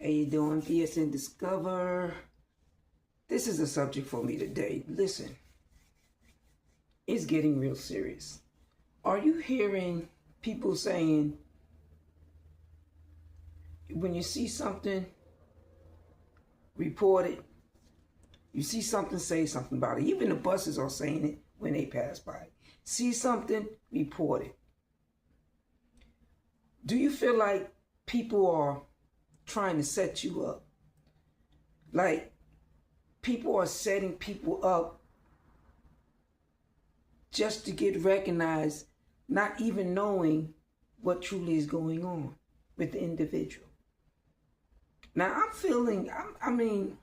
How you doing, BSN Discover? This is a subject for me today. Listen, it's getting real serious. Are you hearing people saying, when you see something, report it? You see something, say something about it. Even the buses are saying it when they pass by. See something, report it. Do you feel like people are trying to set you up? Like people are setting people up just to get recognized, not even knowing what truly is going on with the individual. Now I'm feeling, I mean,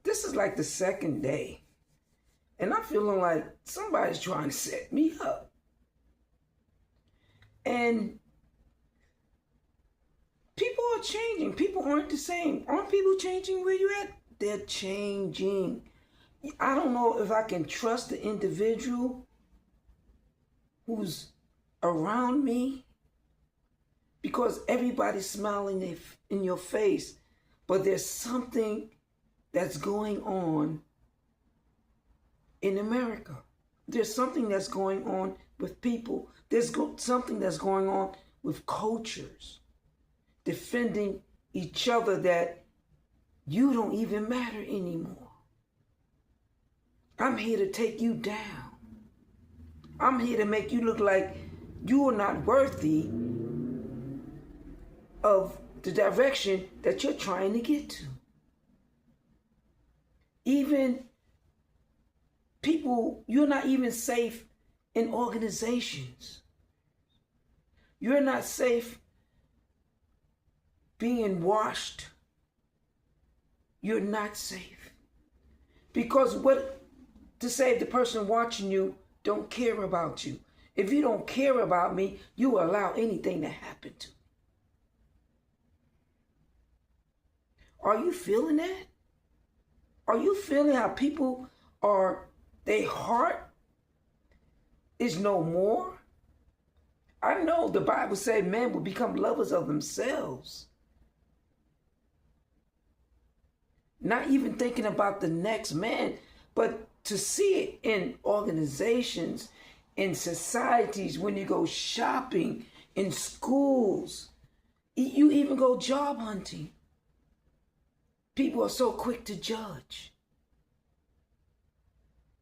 this is like the second day, and I'm feeling like somebody's trying to set me up. And people are changing. People aren't the same. Aren't people changing where you're at? They're changing. I don't know if I can trust the individual who's around me, because everybody's smiling in your face, but there's something that's going on in America. There's something that's going on with people. There's something that's going on with cultures, defending each other, that you don't even matter anymore. I'm here to take you down. I'm here to make you look like you are not worthy of the direction that you're trying to get to. Even people, you're not even safe in organizations. You're not safe being washed. You're not safe. Because what to say if the person watching you don't care about you? If you don't care about me, you will allow anything to happen to me. Are you feeling that? Are you feeling how people are, their heart is no more? I know the Bible says men will become lovers of themselves. Not even thinking about the next man, but to see it in organizations, in societies, when you go shopping, in schools, you even go job hunting. People are so quick to judge.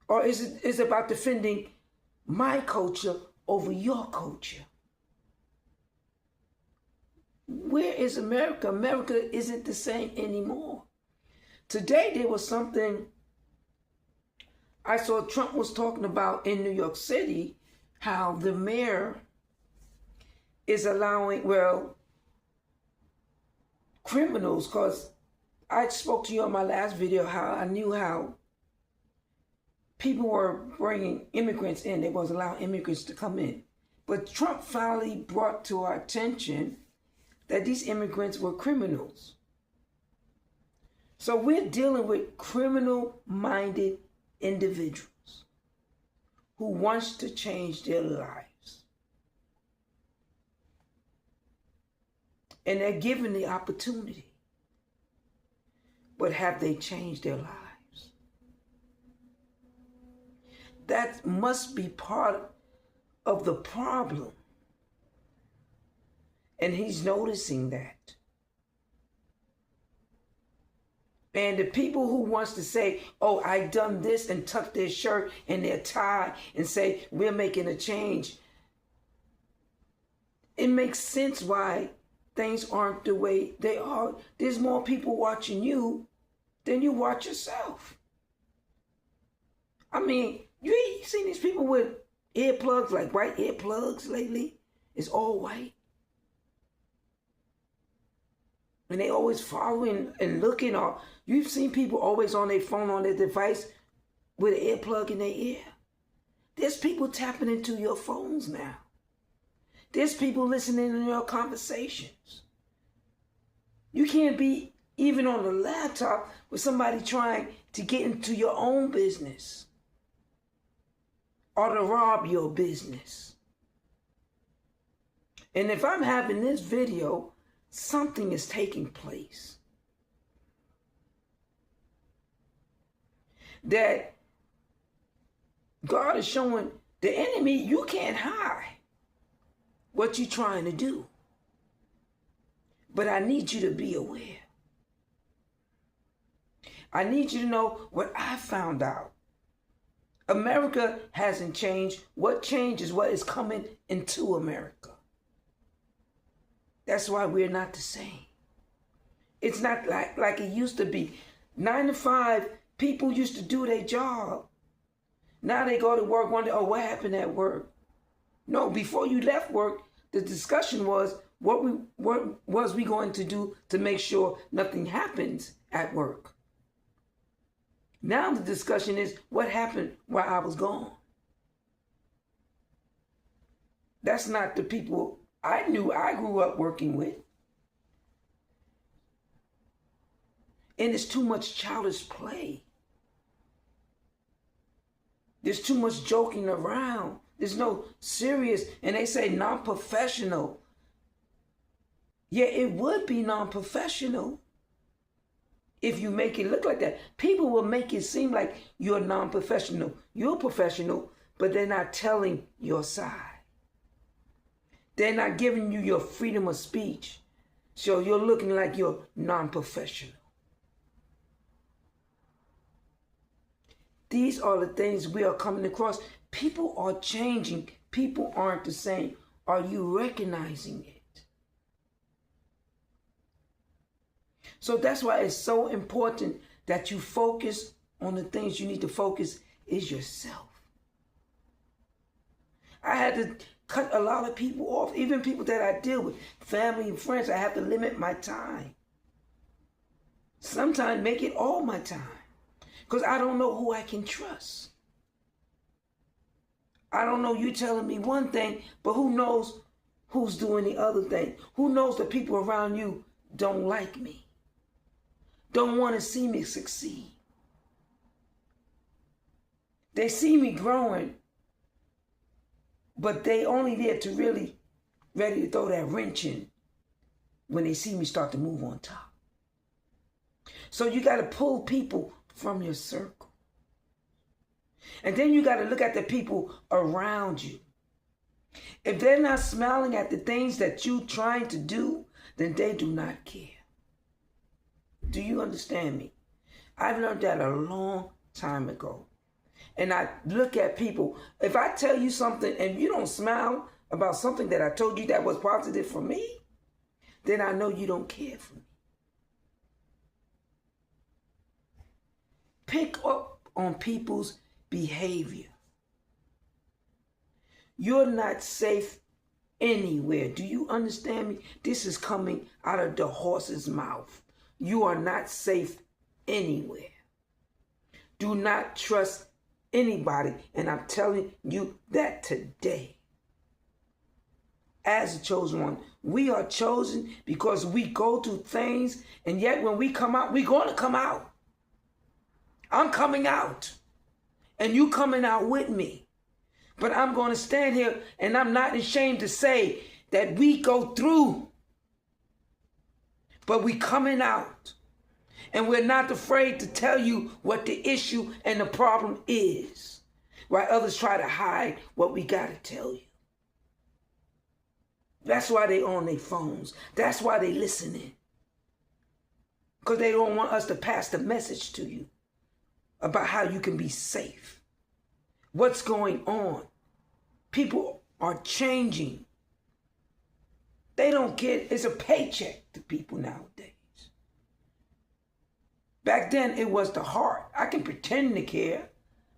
Or is it about defending my culture over your culture? Where is America? America isn't the same anymore. Today there was something I saw Trump was talking about in New York City, how the mayor is allowing, well, criminals, because I spoke to you on my last video how I knew how people were bringing immigrants in. They was allowing immigrants to come in. But Trump finally brought to our attention that these immigrants were criminals. So we're dealing with criminal-minded individuals who wants to change their lives. And they're given the opportunity. But have they changed their lives? That must be part of the problem. And he's noticing that. And the people who wants to say, oh, I done this, and tuck their shirt and their tie and say, we're making a change. It makes sense why things aren't the way they are. There's more people watching you than you watch yourself. I mean, you seen these people with earplugs, like white earplugs lately? It's all white. And they always following and looking. Or you've seen people always on their phone, on their device, with an earplug in their ear. There's people tapping into your phones now. There's people listening to your conversations. You can't be even on the laptop with somebody trying to get into your own business or to rob your business. And if I'm having this video, something is taking place. that God is showing the enemy, you can't hide what you're trying to do. But I need you to be aware. I need you to know what I found out. America hasn't changed. What changed is what is coming into America. That's why we're not the same. It's not like it used to be. 9 to 5, people used to do their job. Now they go to work, wonder, oh, what happened at work? No, before you left work, the discussion was, what was we going to do to make sure nothing happens at work? Now the discussion is, what happened while I was gone? That's not the people I grew up working with. And it's too much childish play. There's too much joking around. There's no serious, and they say non-professional. Yeah, it would be non-professional if you make it look like that. People will make it seem like you're non-professional. You're professional, but they're not telling your side. They're not giving you your freedom of speech. So you're looking like you're non-professional. These are the things we are coming across. People are changing. People aren't the same. Are you recognizing it? So that's why it's so important that you focus on the things you need to focus is yourself. I had to cut a lot of people off, even people that I deal with, family and friends. I have to limit my time. Sometimes make it all my time. Because I don't know who I can trust. I don't know, you telling me one thing, but who knows who's doing the other thing? Who knows that people around you don't like me? Don't want to see me succeed. They see me growing, but they only there to really ready to throw that wrench in when they see me start to move on top. So you got to pull people from your circle. And then you got to look at the people around you. If they're not smiling at the things that you're trying to do, then they do not care. Do you understand me? I've learned that a long time ago. And I look at people. If I tell you something and you don't smile about something that I told you that was positive for me, then I know you don't care for me. Pick up on people's behavior. You're not safe anywhere. Do you understand me? This is coming out of the horse's mouth. You are not safe anywhere. Do not trust anybody. And I'm telling you that today. As a chosen one, we are chosen because we go through things, and yet when we come out, we're going to come out. I'm coming out, and you coming out with me. But I'm going to stand here, and I'm not ashamed to say that we go through, but we coming out. And we're not afraid to tell you what the issue and the problem is, while others try to hide what we got to tell you. That's why they on their phones. That's why they listening. Because they don't want us to pass the message to you about how you can be safe. What's going on? People are changing. They don't get, it's a paycheck to people nowadays. Back then it was the heart. I can pretend to care,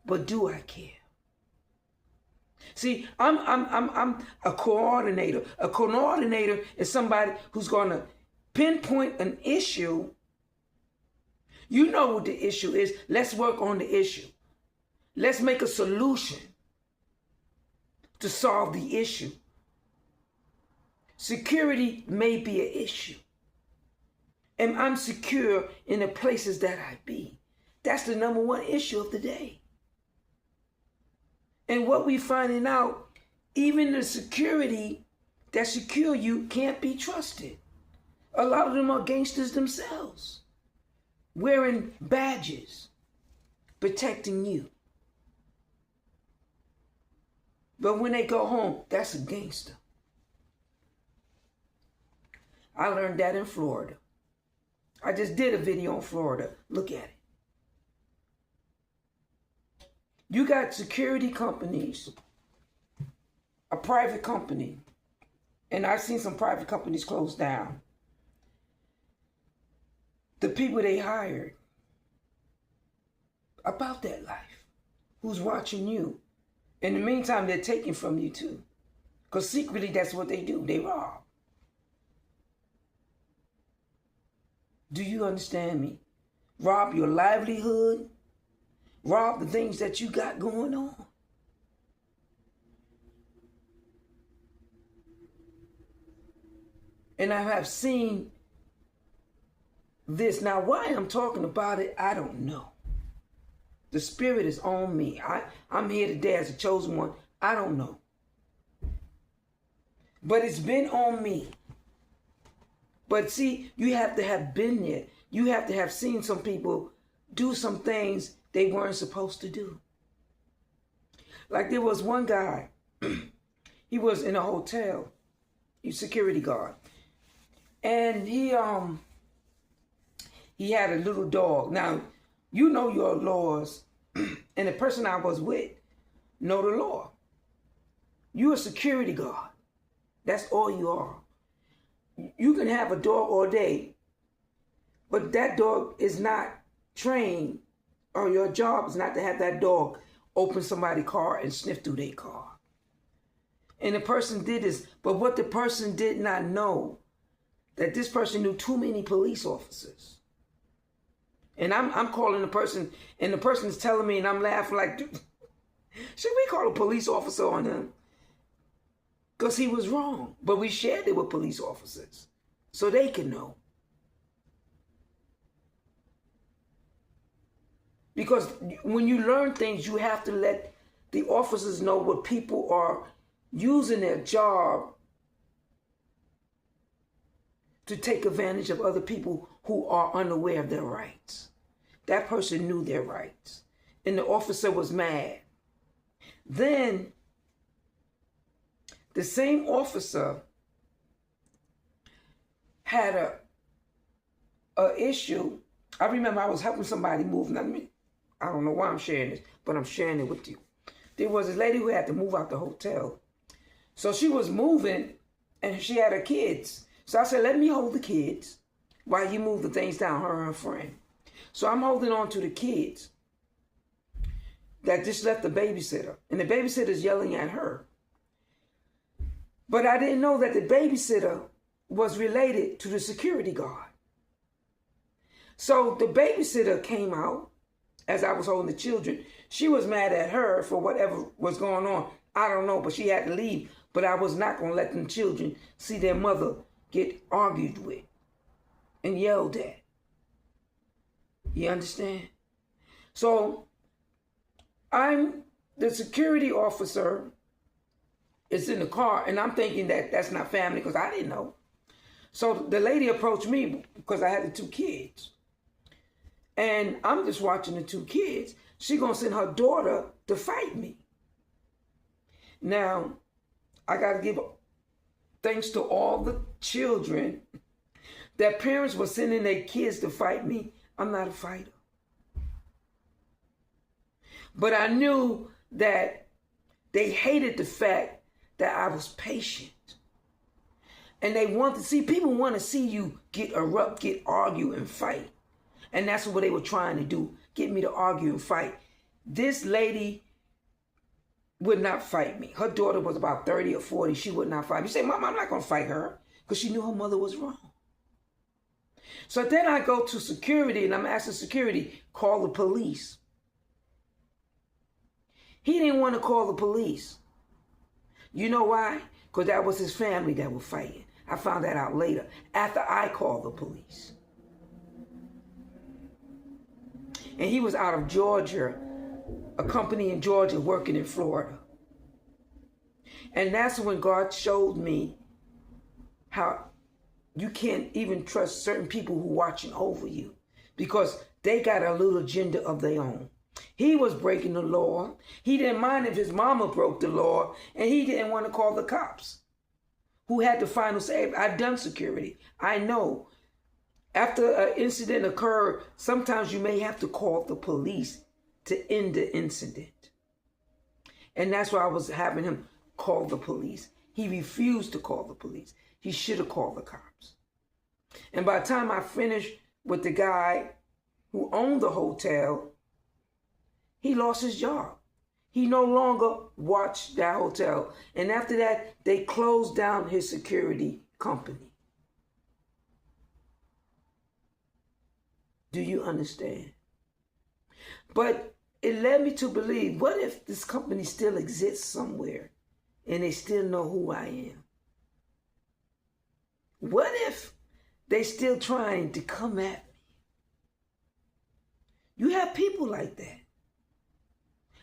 but do I care? See, I'm a coordinator. A coordinator is somebody who's going to pinpoint an issue. You know what the issue is. Let's work on the issue. Let's make a solution to solve the issue. Security may be an issue. And I'm secure in the places that I be. That's the number one issue of the day. And what we're finding out, even the security that secure you can't be trusted. A lot of them are gangsters themselves, wearing badges, protecting you. But when they go home, that's a gangster. I learned that in Florida. I just did a video on Florida. Look at it. You got security companies, a private company, and I've seen some private companies close down. The people they hired about that life, who's watching you. In the meantime, they're taking from you too. Because secretly, that's what they do. They rob. Do you understand me? Rob your livelihood. Rob the things that you got going on. And I have seen this. Now, why I'm talking about it, I don't know. The Spirit is on me. I'm here today as a chosen one. I don't know. But it's been on me. But see, you have to have been there. You have to have seen some people do some things they weren't supposed to do. Like there was one guy, he was in a hotel, he's a security guard. And he had a little dog. Now, you know your laws, and the person I was with know the law. You're a security guard. That's all you are. You can have a dog all day, but that dog is not trained, or your job is not to have that dog open somebody's car and sniff through their car. And the person did this, but what the person did not know, that this person knew too many police officers. And I'm calling the person, and the person is telling me, and I'm laughing like, should we call a police officer on him? Because he was wrong. But we shared it with police officers so they can know. Because when you learn things, you have to let the officers know what people are using their job to take advantage of other people who are unaware of their rights. That person knew their rights, and the officer was mad. Then the same officer had a issue. I remember I was helping somebody move. I don't know why I'm sharing this, but I'm sharing it with you. There was a lady who had to move out the hotel. So she was moving, and she had her kids. So I said, let me hold the kids while you move the things down, her and her friend. So I'm holding on to the kids that just left the babysitter. And the babysitter's yelling at her. But I didn't know that the babysitter was related to the security guard. So the babysitter came out as I was holding the children. She was mad at her for whatever was going on. I don't know, but she had to leave. But I was not going to let them children see their mother get argued with and yelled at. You understand? So I'm the security officer is in the car, and I'm thinking that that's not family because I didn't know. So the lady approached me because I had the two kids. And I'm just watching the two kids. She gonna send her daughter to fight me. Now, I gotta give thanks to all the children that parents were sending their kids to fight me. I'm not a fighter. But I knew that they hated the fact that I was patient. And they want to see, people want to see you get erupt, get argue and fight. And that's what they were trying to do, get me to argue and fight. This lady would not fight me. Her daughter was about 30 or 40. She would not fight me. She said, Mom, I'm not going to fight her, because she knew her mother was wrong. So then I go to security, and I'm asking security, call the police. He didn't want to call the police. You know why? Because that was his family that were fighting. I found that out later, after I called the police. And he was out of Georgia, a company in Georgia working in Florida. And that's when God showed me how you can't even trust certain people who are watching over you, because they got a little agenda of their own. He was breaking the law. He didn't mind if his mama broke the law, and he didn't want to call the cops, who had the final say. I've done security. I know. After an incident occurred, sometimes you may have to call the police to end the incident. And that's why I was having him call the police. He refused to call the police. He should have called the cops. And by the time I finished with the guy who owned the hotel, he lost his job. He no longer watched that hotel. And after that, they closed down his security company. Do you understand? But it led me to believe, what if this company still exists somewhere and they still know who I am? What if they still trying to come at me? You have people like that.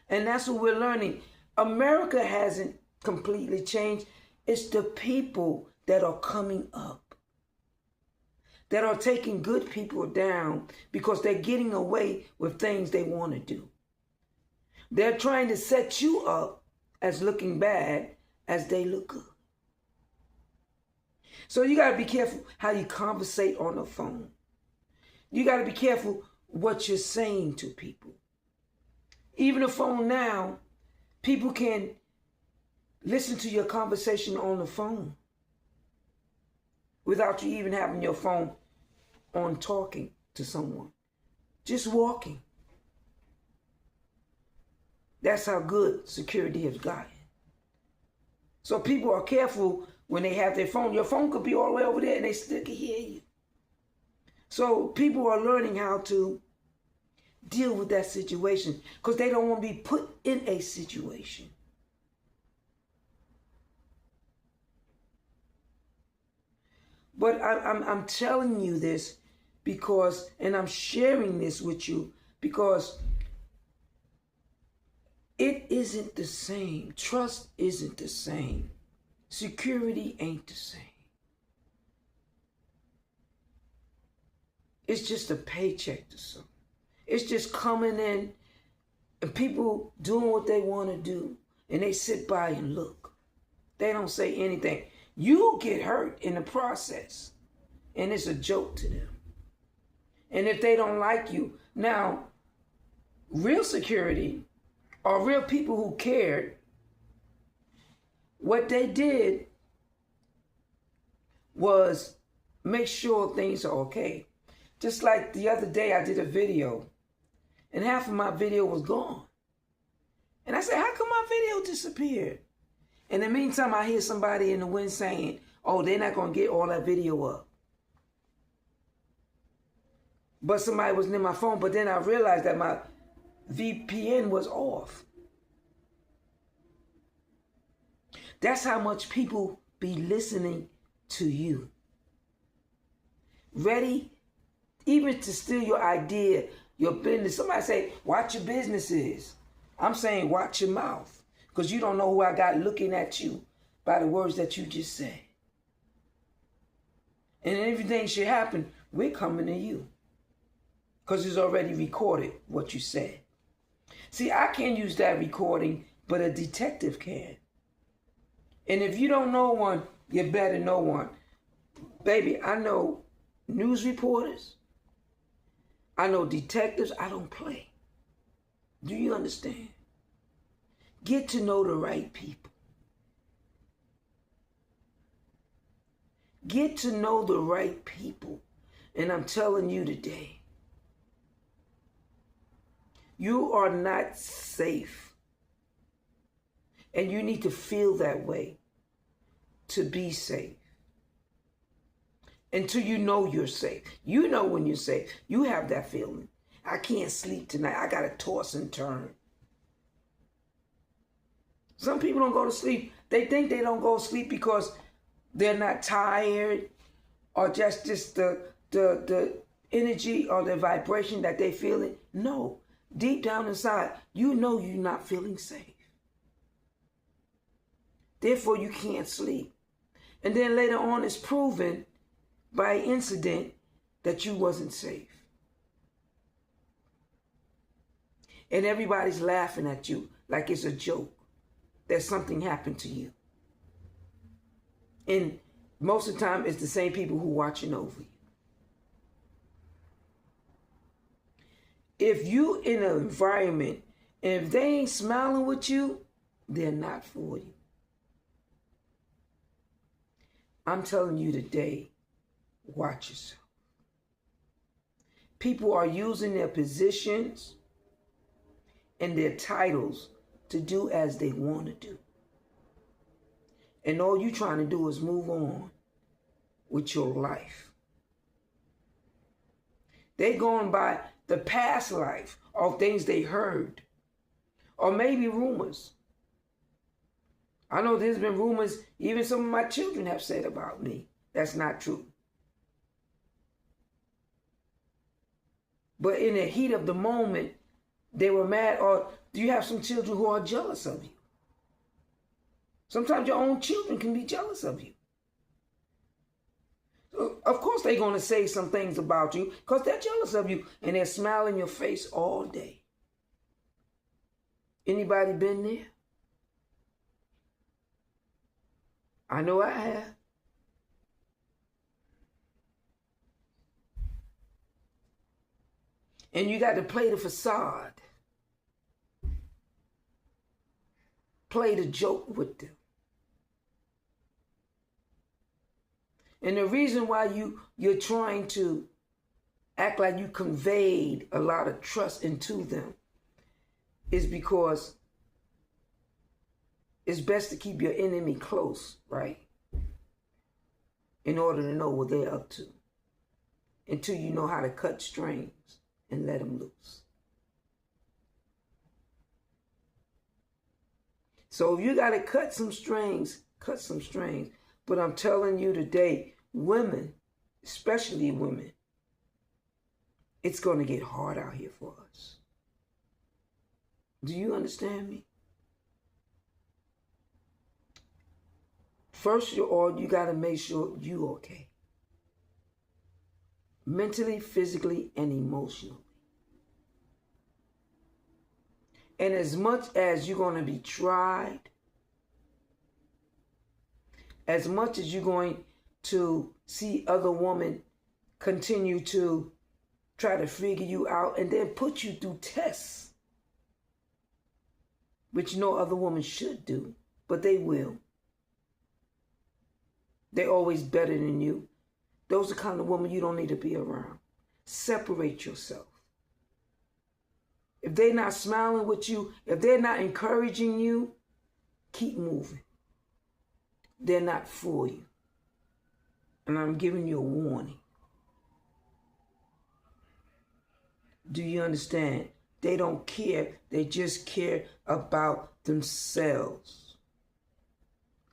And that's what we're learning. America hasn't completely changed. It's the people that are coming up, that are taking good people down because they're getting away with things they want to do. They're trying to set you up as looking bad as they look good. So you got to be careful how you conversate on the phone. You got to be careful what you're saying to people. Even the phone now, people can listen to your conversation on the phone without you even having your phone on talking to someone. Just walking. That's how good security has gotten. So people are careful when they have their phone. Your phone could be all the way over there and they still can hear you. So people are learning how to deal with that situation because they don't want to be put in a situation. But I'm telling you this because, and I'm sharing this with you because it isn't the same. Trust isn't the same. Security ain't the same. It's just a paycheck to some. It's just coming in and people doing what they want to do. And they sit by and look. They don't say anything. You get hurt in the process. And it's a joke to them. And if they don't like you. Now, real security or real people who cared, what they did was make sure things are okay. Just like the other day I did a video. And half of my video was gone. And I said, how come my video disappeared? In the meantime, I hear somebody in the wind saying, oh, they're not going to get all that video up. But somebody was near my phone. But then I realized that my VPN was off. That's how much people be listening to you. Ready even to steal your idea, your business. Somebody say, watch your businesses. I'm saying watch your mouth. Because you don't know who I got looking at you by the words that you just said. And everything should happen, we're coming to you. Because it's already recorded what you said. See, I can't use that recording, but a detective can. And if you don't know one, you better know one. Baby, I know news reporters. I know detectives. I don't play. Do you understand? Get to know the right people. Get to know the right people. And I'm telling you today, you are not safe. And you need to feel that way to be safe. Until you know you're safe. You know when you're safe. You have that feeling. I can't sleep tonight. I got to toss and turn. Some people don't go to sleep. They think they don't go to sleep because they're not tired or just the energy or the vibration that they feeling. No. Deep down inside, you know you're not feeling safe. Therefore, you can't sleep. And then later on, it's proven by incident that you wasn't safe. And everybody's laughing at you like it's a joke that something happened to you. And most of the time, it's the same people who are watching over you. If you in an environment and if they ain't smiling with you, they're not for you. I'm telling you today, watch yourself. People are using their positions and their titles to do as they want to do. And all you're trying to do is move on with your life. They're going by the past life of things they heard, or maybe rumors. I know there's been rumors, even some of my children have said about me. That's not true. But in the heat of the moment, they were mad. Or do you have some children who are jealous of you? Sometimes your own children can be jealous of you. Of course they're going to say some things about you because they're jealous of you and they're smiling in your face all day. Anybody been there? I know I have. And you got to play the facade. Play the joke with them. And the reason why you're trying to act like you conveyed a lot of trust into them is because it's best to keep your enemy close, right? In order to know what they're up to. Until you know how to cut strings and let them loose. So if you got to cut some strings, cut some strings. But I'm telling you today, women, especially women, it's going to get hard out here for us. Do you understand me? First of all, you got to make sure you're okay. Mentally, physically, and emotionally. And as much as you're going to be tried, as much as you're going to see other women continue to try to figure you out and then put you through tests, which no other woman should do, but they will. They're always better than you. Those are the kind of women you don't need to be around. Separate yourself. If they're not smiling with you, if they're not encouraging you, keep moving. They're not for you. And I'm giving you a warning. Do you understand? They don't care. They just care about themselves.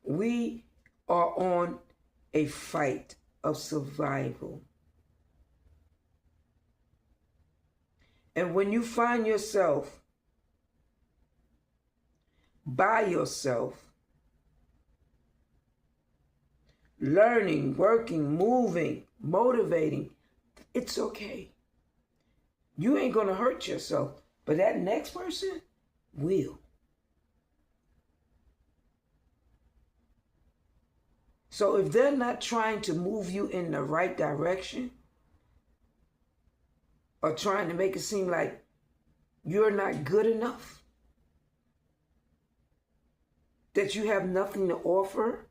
We are on a fight of survival. And when you find yourself by yourself, learning, working, moving, motivating, it's okay. You ain't going to hurt yourself, but that next person will. So if they're not trying to move you in the right direction, or trying to make it seem like you're not good enough, that you have nothing to offer,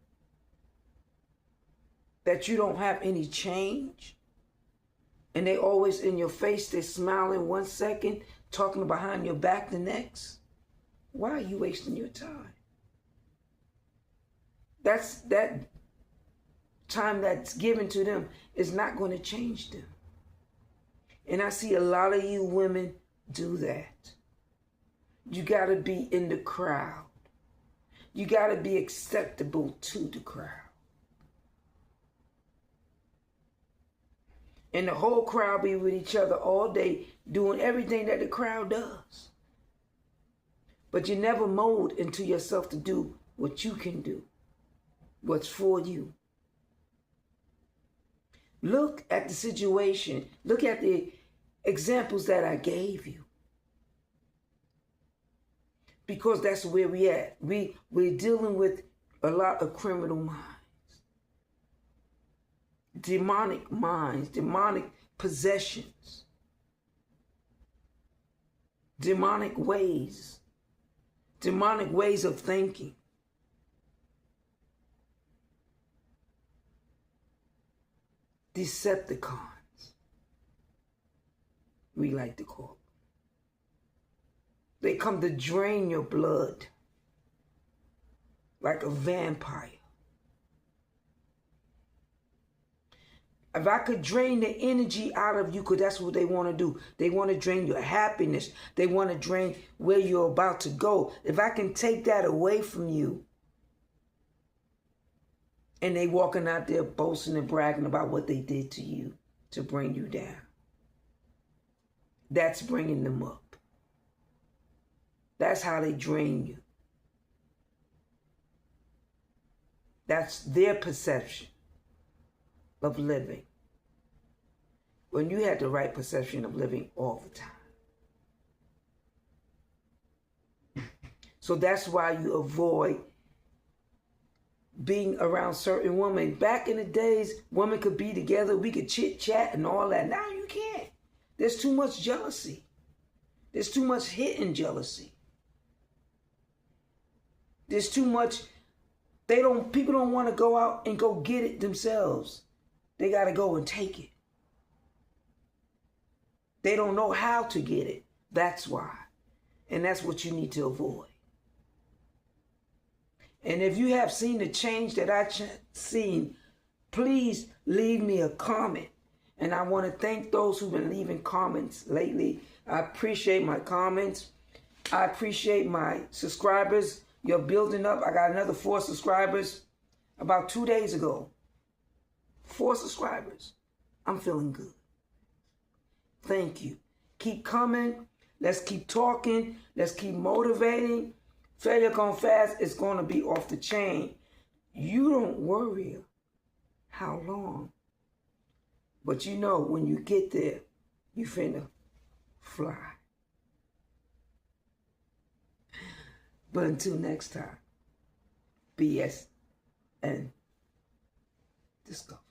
that you don't have any change, and they always in your face, they're smiling 1 second, talking behind your back the next, why are you wasting your time? That time that's given to them is not going to change them. And I see a lot of you women do that. You got to be in the crowd. You got to be acceptable to the crowd. And the whole crowd be with each other all day doing everything that the crowd does. But you never mold into yourself to do what you can do, what's for you. Look at the situation. Look at the examples that I gave you. because that's where we at. We're dealing with a lot of criminal minds, demonic possessions, demonic ways of thinking. Decepticons, we like to call them. They come to drain your blood like a vampire. If I could drain the energy out of you, because that's what they want to do. They want to drain your happiness. They want to drain where you're about to go. If I can take that away from you, and they walking out there boasting and bragging about what they did to you to bring you down, that's bringing them up. That's how they drain you. That's their perception of living. When you had the right perception of living all the time. So that's why you avoid being around certain women. Back in the days, women could be together, we could chit chat and all that. Now you can't. There's too much jealousy. There's too much hidden jealousy. There's too much. People don't want to go out and go get it themselves. They got to go and take it. They don't know how to get it. That's why. And that's what you need to avoid. And if you have seen the change that I've seen, please leave me a comment. And I want to thank those who've been leaving comments lately. I appreciate my comments. I appreciate my subscribers. You're building up. I got another 4 subscribers about 2 days ago. 4 subscribers. I'm feeling good. Thank you. Keep coming. Let's keep talking. Let's keep motivating. Failure Gone Fast is going to be off the chain. You don't worry how long. But you know when you get there, you finna fly. But until next time, BS and discuss.